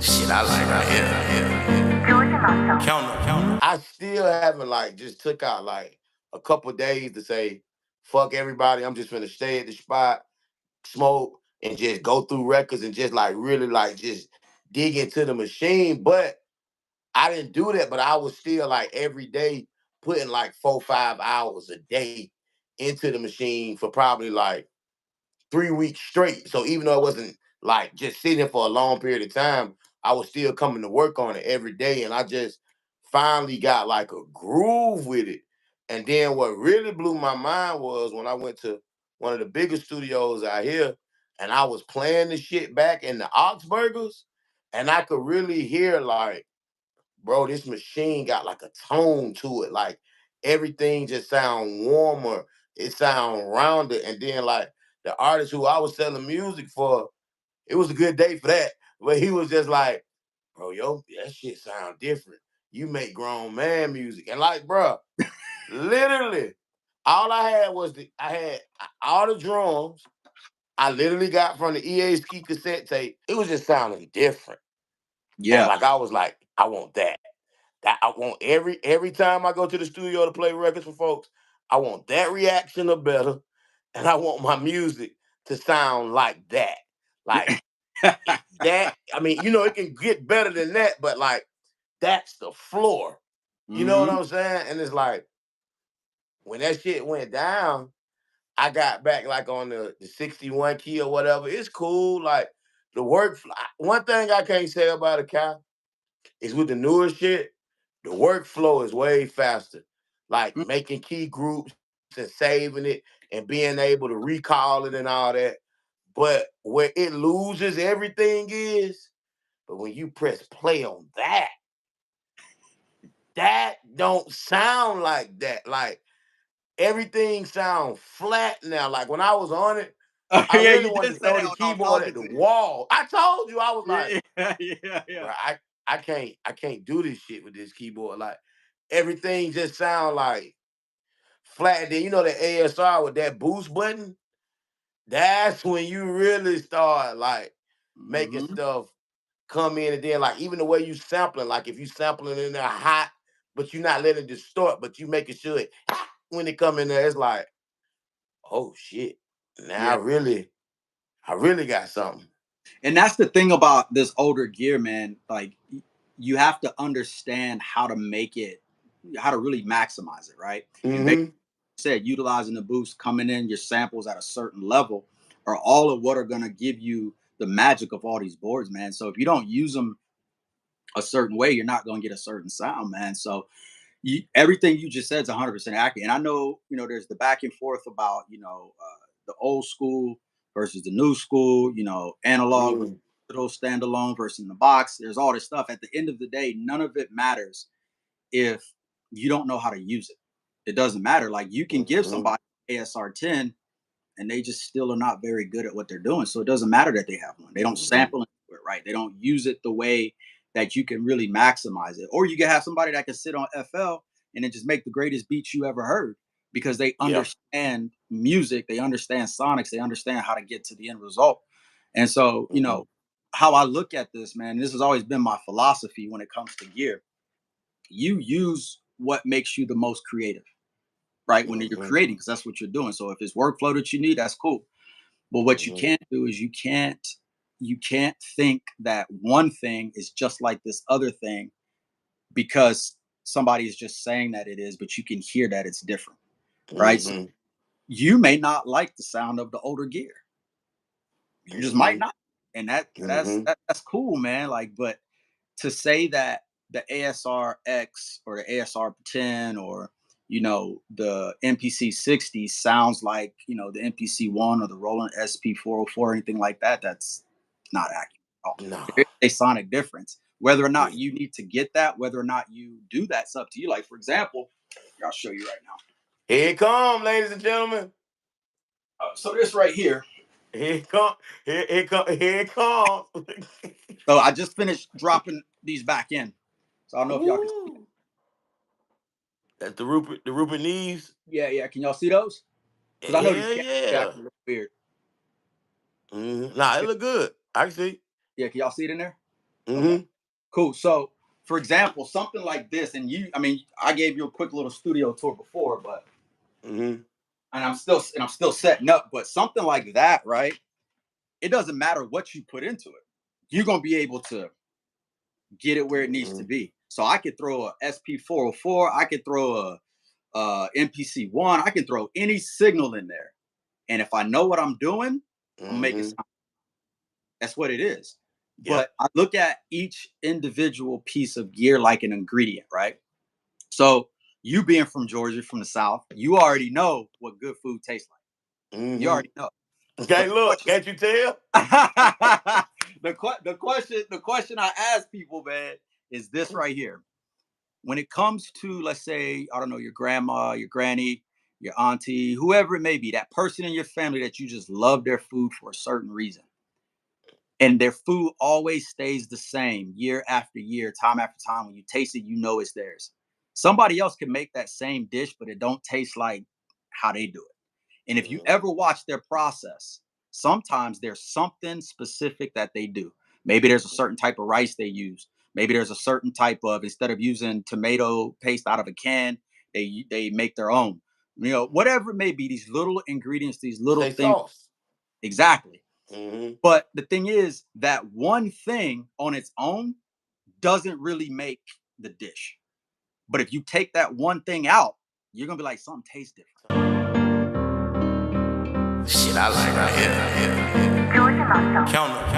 Shit, I like right here. Counter. I still haven't like just took out like a couple days to say, fuck everybody. I'm just gonna stay at the spot, smoke, and just go through records and just like really like just dig into the machine. But I didn't do that, but I was still like every day putting like 4, 5 hours a day into the machine for probably like 3 weeks straight. So even though it wasn't like just sitting for a long period of time, I was still coming to work on it every day. And I just finally got like a groove with it. And then what really blew my mind was when I went to one of the biggest studios out here and I was playing the shit back in the Augsburgers, and I could really hear like, bro, this machine got like a tone to it. Like everything just sound warmer. It sound rounded. And then like the artist who I was selling music for, it was a good day for that. But he was just like, bro, yo, that shit sound different. You make grown man music. And like, bro, literally, all I had was I had all the drums I literally got from the EA Ski cassette tape. It was just sounding different. And Yeah. like I was like, I want that. That I want every time I go to the studio to play records for folks, I want that reaction or better, and I want my music to sound like that. Like that. I mean, it can get better than that, but like that's the floor. You know what hmm I'm saying? And it's like when that shit went down, I got back like on the 61 key or whatever. It's cool. Like the work. One thing I can't say about a car is with the newer shit, the workflow is way faster. Like making key groups and saving it and being able to recall it and all that. But where it loses everything is, but when you press play on that, that don't sound like that. Like everything sounds flat now. Like when I was on it, Oh, I yeah, really you wanted did to say throw that the when I was keyboard talking at the to you. wall. I told you, I was like, Yeah, yeah, yeah. bro, I can't do this shit with this keyboard. Like everything just sound like flat. And then the ASR with that boost button. That's when you really start like making hmm stuff come in, and then like even the way you sampling, like if you sampling in there hot, but you're not letting it distort, but you making sure it when it come in there, it's like, oh shit. Now Yeah. I really got something. And that's the thing about this older gear, man. Like, you have to understand how to make it, how to really maximize it, right? And basically, Mm-hmm. said utilizing the boost, coming in your samples at a certain level, are all of what are going to give you the magic of all these boards, man. So if you don't use them a certain way, you're not going to get a certain sound, man. So everything you just said is 100% accurate. And I know, there's the back and forth about, the old school versus the new school, analog, Mm-hmm. digital, standalone versus in the box. There's all this stuff. At the end of the day, none of it matters if you don't know how to use it. It doesn't matter. Like, you can give Mm-hmm. somebody ASR 10 and they just still are not very good at what they're doing. So it doesn't matter that they have one. They don't Mm-hmm. sample it right. They don't use it the way that you can really maximize it. Or you can have somebody that can sit on FL and then just make the greatest beats you ever heard because they Yeah. understand music, they understand sonics, they understand how to get to the end result. And so, Mm-hmm. how I look at this, man, this has always been my philosophy when it comes to gear. You use what makes you the most creative, right? When you're Mm-hmm. creating, because that's what you're doing. So if it's workflow that you need, that's cool. But what you Mm-hmm. can't do is you can't think that one thing is just like this other thing because somebody is just saying that it is, but you can hear that it's different, right? So Mm-hmm. you may not like the sound of the older gear. You just might Mm-hmm. not. And Mm-hmm. that's cool, man. Like, but to say that the ASR X or the ASR 10 or the MPC 60 sounds like the MPC 1 or the Roland SP 404 or anything like that, that's not accurate at all. No. There is a sonic difference. Whether or not Yeah. you need to get that, whether or not you do that's up to you. Like, for example, I'll show you right now. Here it come, ladies and gentlemen. So this right here. Here it come. Here it come. Here it comes. So I just finished dropping these back in. So I don't know if y'all can see. Ooh. That's the Rupert Neves. Yeah, yeah. Can y'all see those? Because I know these Hell cameras be yeah. acting a little weird. Nah, it look good. I can see. Yeah, can y'all see it in there? Okay. Mm-hmm. Cool. So, for example, something like this, and I gave you a quick little studio tour before, but Mm-hmm. I'm still setting up. But something like that, right? It doesn't matter what you put into it. You're gonna be able to get it where it needs to Mm-hmm. be. So I could throw a SP404, I could throw a MPC1, I can throw any signal in there, and if I know what I'm doing, I'm gonna make it Mm-hmm. sound. That's what it is. Yep. But I look at each individual piece of gear like an ingredient, right? So you being from Georgia, from the South, you already know what good food tastes like. You Mm-hmm. already know. The Okay, look, question, can't you tell? the question I ask people, man, is this right here. When it comes to, let's say, I don't know, your grandma, your granny, your auntie, whoever it may be, that person in your family that you just love their food for a certain reason, and their food always stays the same year after year, time after time. When you taste it, you know it's theirs. Somebody else can make that same dish, but it don't taste like how they do it. And if you Mm-hmm. ever watch their process, sometimes there's something specific that they do. Maybe there's a certain type of rice they use. Maybe there's a certain type of, instead of using tomato paste out of a can, they make their own. Whatever it may be, these little ingredients, these little Say things. sauce. Exactly. Mm-hmm. But the thing is that one thing on its own doesn't really make the dish. But if you take that one thing out, you're gonna be like, something tastes different. Shit, I like right here. Count 'em.